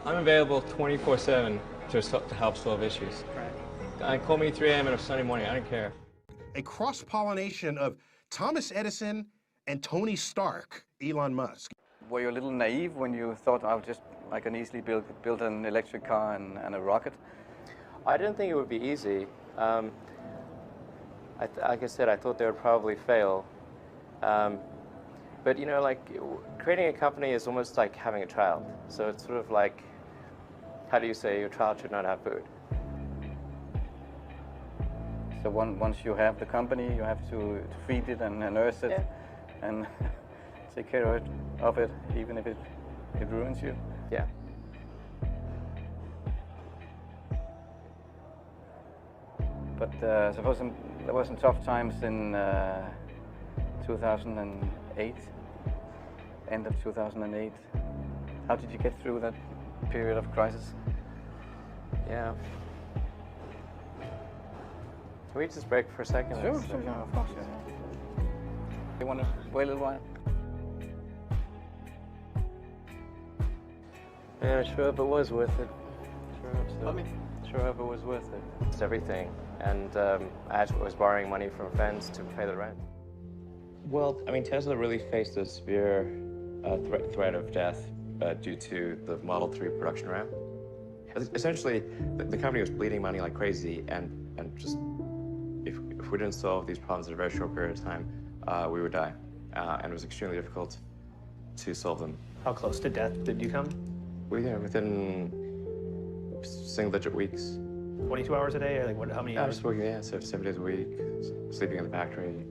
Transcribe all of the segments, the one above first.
I'm available 24/7 to help solve issues. Call me 3 a.m. on a Sunday morning, I don't care. A cross-pollination of Thomas Edison and Tony Stark, Elon Musk. Were you a little naive when you thought I can easily build an electric car and a rocket? I didn't think it would be easy. Like I said, I thought they would probably fail. But you know, like creating a company is almost like having a child. So it's sort of like, how do you say your child should not have food? So once you have the company, you have to feed it and nurse it and take care of it, even if it ruins you. Yeah. But suppose there were some tough times in 2008, end of 2008. How did you get through that period of crisis? Yeah. Can we just break for a second? Sure, of course. Yeah. You want to wait a little while? Yeah, I sure hope it was worth it. Sure hope it was worth it. It's everything. And I was borrowing money from friends to pay the rent. Well, I mean, Tesla really faced a severe threat of death due to the Model 3 production ramp. Essentially, the company was bleeding money like crazy, and just if we didn't solve these problems in a very short period of time, we would die. And it was extremely difficult to solve them. How close to death did you come? Within single-digit weeks. 22 hours a day, or like what? How many I hours? was working, so 7 days a week, sleeping in the factory.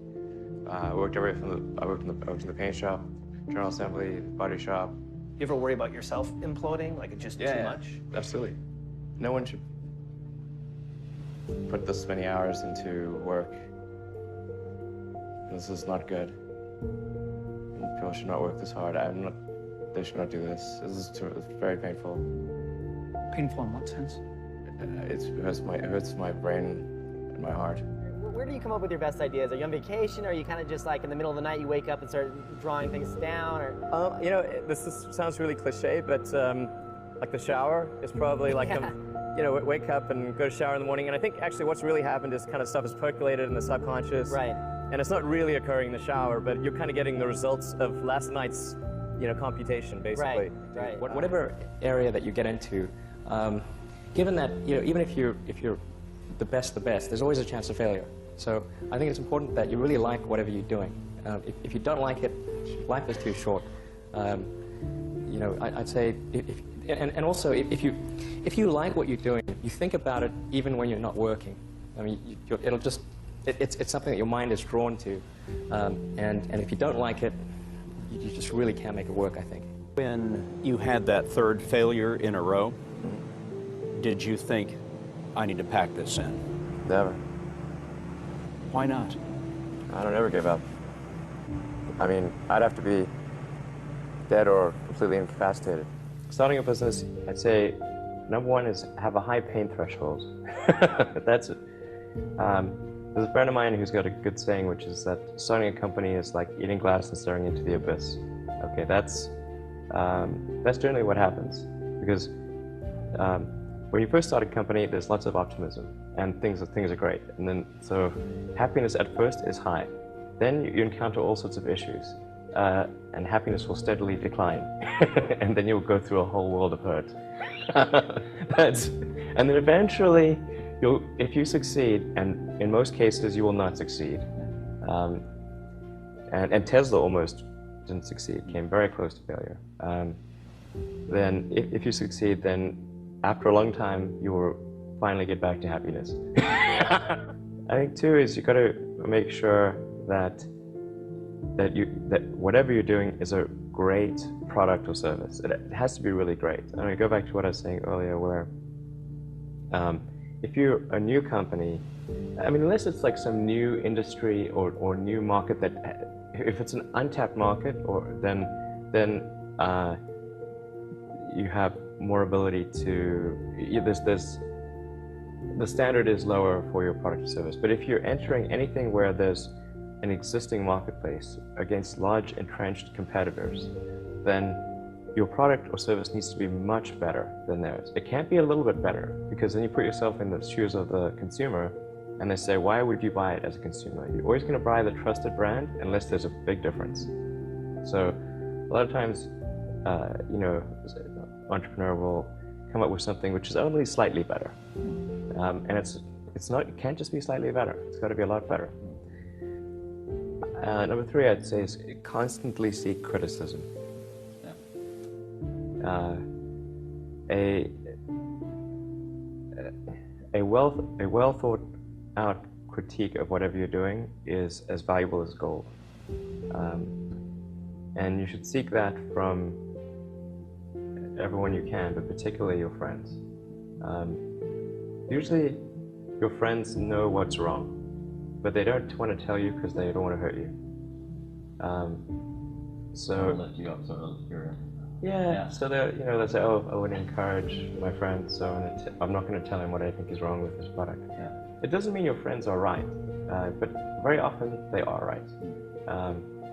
I worked everywhere I worked in the paint shop, general assembly, body shop. You ever worry about yourself imploding? Like it's just too much? Absolutely. No one should put this many hours into work. This is not good. People should not work this hard. They should not do this. It's very painful. Painful in what sense? It hurts my brain and my heart. Where do you come up with your best ideas? Are you on vacation, or are you kind of just like in the middle of the night you wake up and start drawing things down? Or You know, sounds really cliche, but like the shower is probably like you know, wake up and go to shower in the morning. And I think actually what's really happened is kind of stuff is percolated in the subconscious. Right. And it's not really occurring in the shower, but you're kind of getting the results of last night's, you know, computation, basically. Right. Whatever area that you get into, given that, you know, even if you're the best, there's always a chance of failure. So I think it's important that you really like whatever you're doing. If you don't like it, life is too short. You know, I'd say, and also if you like what you're doing, you think about it even when you're not working. I mean, it'll just, it's something that your mind is drawn to, and if you don't like it, you just really can't make it work, I think. When you had that third failure in a row, did you think, I need to pack this in? Never. Why not? I don't ever give up. I mean, I'd have to be dead or completely incapacitated. Starting a business, I'd say, number one is have a high pain threshold. That's it. There's a friend of mine who's got a good saying, which is that starting a company is like eating glass and staring into the abyss. Okay, that's generally what happens. Because when you first start a company, there's lots of optimism and things are great. And then, so happiness at first is high. Then you encounter all sorts of issues. And happiness will steadily decline. And then you'll go through a whole world of hurt. And then eventually, if you succeed, and in most cases you will not succeed, and Tesla almost didn't succeed, came very close to failure. Then if you succeed, then after a long time you will finally get back to happiness. I think too is you got to make sure that whatever you're doing is a great product or service. It has to be really great. And I go back to what I was saying earlier, where if you're a new company, I mean, unless it's like some new industry or new market that, if it's an untapped market, then you have more ability to, the standard is lower for your product or service. But if you're entering anything where there's an existing marketplace against large entrenched competitors, then your product or service needs to be much better than theirs. It can't be a little bit better, because then you put yourself in the shoes of the consumer and they say, why would you buy it as a consumer? You're always going to buy the trusted brand unless there's a big difference. So a lot of times, you know, an entrepreneur will come up with something which is only slightly better. And it can't just be slightly better. It's got to be a lot better. Number 3, I'd say, is constantly seek criticism. A well thought out critique of whatever you're doing is as valuable as gold. And you should seek that from everyone you can, but particularly your friends. Usually your friends know what's wrong, but they don't want to tell you because they don't want to hurt you. So lift you up, sort of. yeah. So they say, oh, I would encourage my friend, so I'm not going to tell him what I think is wrong with his product. Yeah. It doesn't mean your friends are right, but very often they are right.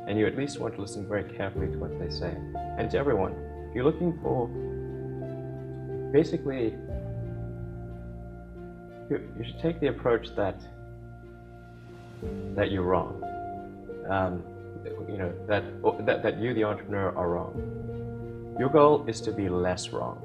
And you at least want to listen very carefully to what they say. And to everyone, if you're looking for, basically, you should take the approach that you're wrong. You know, that you, the entrepreneur, are wrong. Your goal is to be less wrong.